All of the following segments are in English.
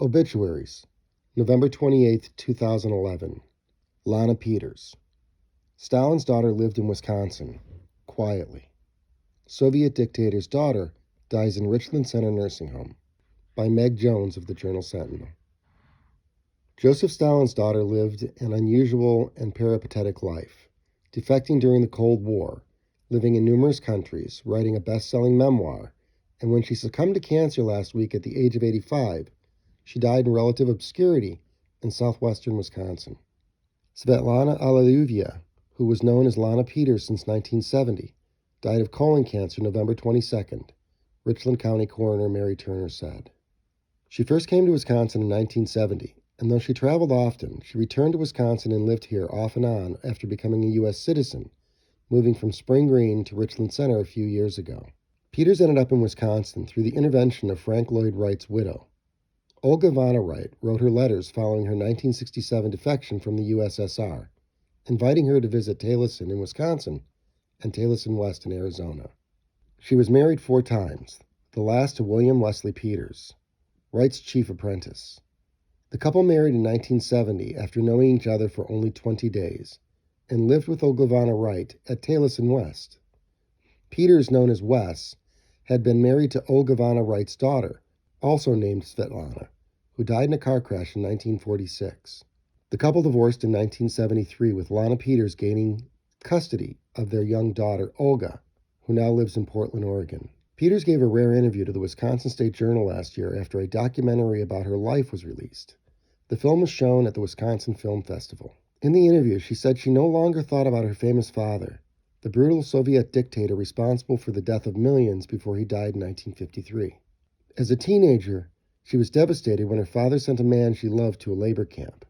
Obituaries, November 28, 2011. Lana Peters. Stalin's daughter lived in Wisconsin, quietly. Soviet dictator's daughter dies in Richland Center nursing home. By Meg Jones of the Journal Sentinel. Joseph Stalin's daughter lived an unusual and peripatetic life, defecting during the Cold War, living in numerous countries, writing a best-selling memoir, and when she succumbed to cancer last week at the age of 85, she died in relative obscurity in southwestern Wisconsin. Svetlana Alliluvia, who was known as Lana Peters since 1970, died of colon cancer November 22nd, Richland County Coroner Mary Turner said. She first came to Wisconsin in 1970, and though she traveled often, she returned to Wisconsin and lived here off and on after becoming a U.S. citizen, moving from Spring Green to Richland Center a few years ago. Peters ended up in Wisconsin through the intervention of Frank Lloyd Wright's widow. Olga Ivana Wright wrote her letters following her 1967 defection from the USSR, inviting her to visit Taliesin in Wisconsin and Taliesin West in Arizona. She was married 4 times, the last to William Leslie Peters, Wright's chief apprentice. The couple married in 1970 after knowing each other for only 20 days, and lived with Olga Ivana Wright at Taliesin West. Peters, known as Wes, had been married to Olga Ivana Wright's daughter, also named Svetlana, who died in a car crash in 1946. The couple divorced in 1973, with Lana Peters gaining custody of their young daughter, Olga, who now lives in Portland, Oregon. Peters gave a rare interview to the Wisconsin State Journal last year after a documentary about her life was released. The film was shown at the Wisconsin Film Festival. In the interview, she said she no longer thought about her famous father, the brutal Soviet dictator responsible for the death of millions before he died in 1953. As a teenager, she was devastated when her father sent a man she loved to a labor camp.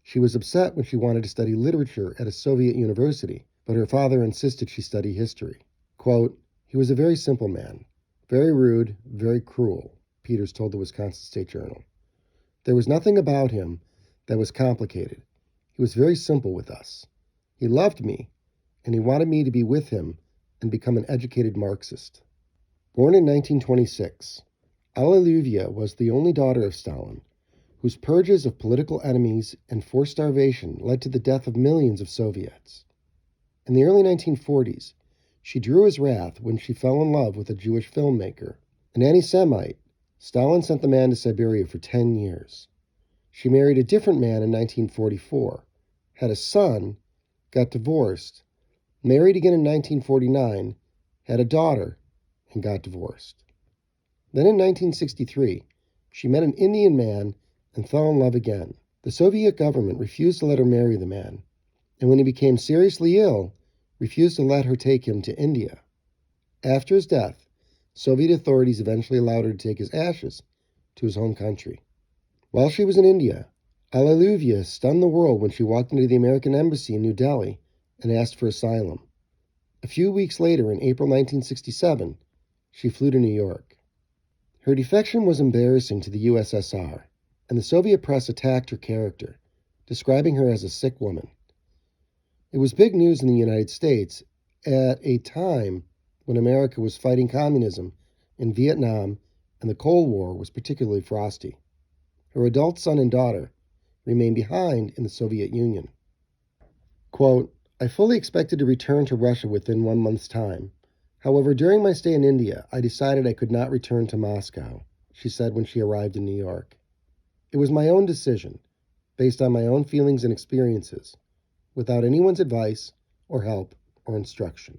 She was upset when she wanted to study literature at a Soviet university, but her father insisted she study history. Quote, "He was a very simple man, very rude, very cruel," Peters told the Wisconsin State Journal. "There was nothing about him that was complicated. He was very simple with us. He loved me, and he wanted me to be with him and become an educated Marxist." Born in 1926, Alliluvia was the only daughter of Stalin, whose purges of political enemies and forced starvation led to the death of millions of Soviets. In the early 1940s, she drew his wrath when she fell in love with a Jewish filmmaker. An anti-Semite, Stalin sent the man to Siberia for 10 years. She married a different man in 1944, had a son, got divorced, married again in 1949, had a daughter, and got divorced. Then in 1963, she met an Indian man and fell in love again. The Soviet government refused to let her marry the man, and when he became seriously ill, refused to let her take him to India. After his death, Soviet authorities eventually allowed her to take his ashes to his home country. While she was in India, Alliluvia stunned the world when she walked into the American embassy in New Delhi and asked for asylum. A few weeks later, in April 1967, she flew to New York. Her defection was embarrassing to the USSR, and the Soviet press attacked her character, describing her as a sick woman. It was big news in the United States at a time when America was fighting communism in Vietnam and the Cold War was particularly frosty. Her adult son and daughter remained behind in the Soviet Union. Quote, "I fully expected to return to Russia within 1 month's time. However, during my stay in India, I decided I could not return to Moscow," she said when she arrived in New York. "It was my own decision, based on my own feelings and experiences, without anyone's advice or help or instruction."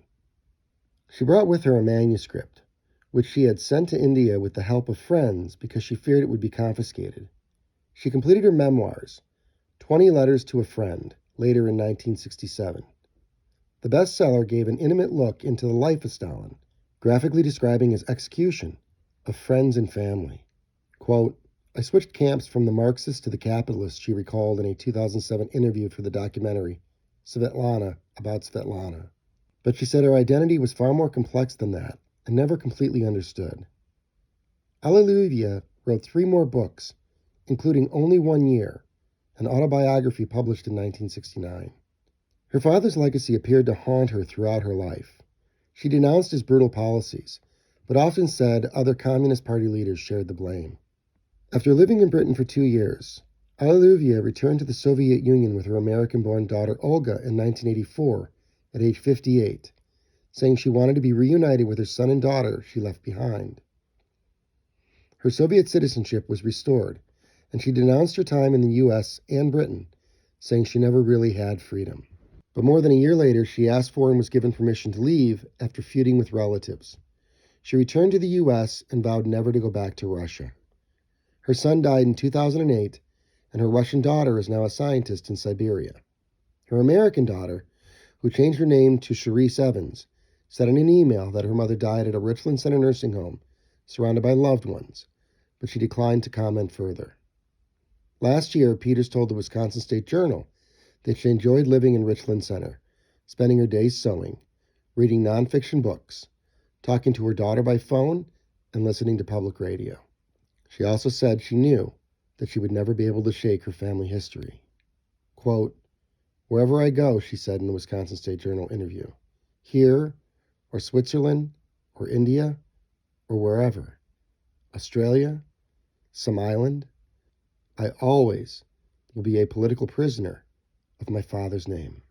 She brought with her a manuscript, which she had sent to India with the help of friends because she feared it would be confiscated. She completed her memoirs, 20 Letters to a Friend, later in 1967. The bestseller gave an intimate look into the life of Stalin, graphically describing his execution of friends and family. Quote, "I switched camps from the Marxists to the capitalists," she recalled in a 2007 interview for the documentary Svetlana about Svetlana. But she said her identity was far more complex than that and never completely understood. Alliluvia wrote 3 more books, including Only 1 Year, an autobiography published in 1969. Her father's legacy appeared to haunt her throughout her life. She denounced his brutal policies, but often said other Communist Party leaders shared the blame. After living in Britain for 2 years, Alivia returned to the Soviet Union with her American-born daughter Olga in 1984 at age 58, saying she wanted to be reunited with her son and daughter she left behind. Her Soviet citizenship was restored, and she denounced her time in the U.S. and Britain, saying she never really had freedom. But more than a year later, she asked for and was given permission to leave after feuding with relatives. She returned to the U.S. and vowed never to go back to Russia. Her son died in 2008, and her Russian daughter is now a scientist in Siberia. Her American daughter, who changed her name to Charisse Evans, said in an email that her mother died at a Richland Center nursing home, surrounded by loved ones, but she declined to comment further. Last year, Peters told the Wisconsin State Journal that she enjoyed living in Richland Center, spending her days sewing, reading nonfiction books, talking to her daughter by phone, and listening to public radio. She also said she knew that she would never be able to shake her family history. Quote, "Wherever I go," she said in the Wisconsin State Journal interview, "here, or Switzerland, or India, or wherever, Australia, some island, I always will be a political prisoner of my father's name."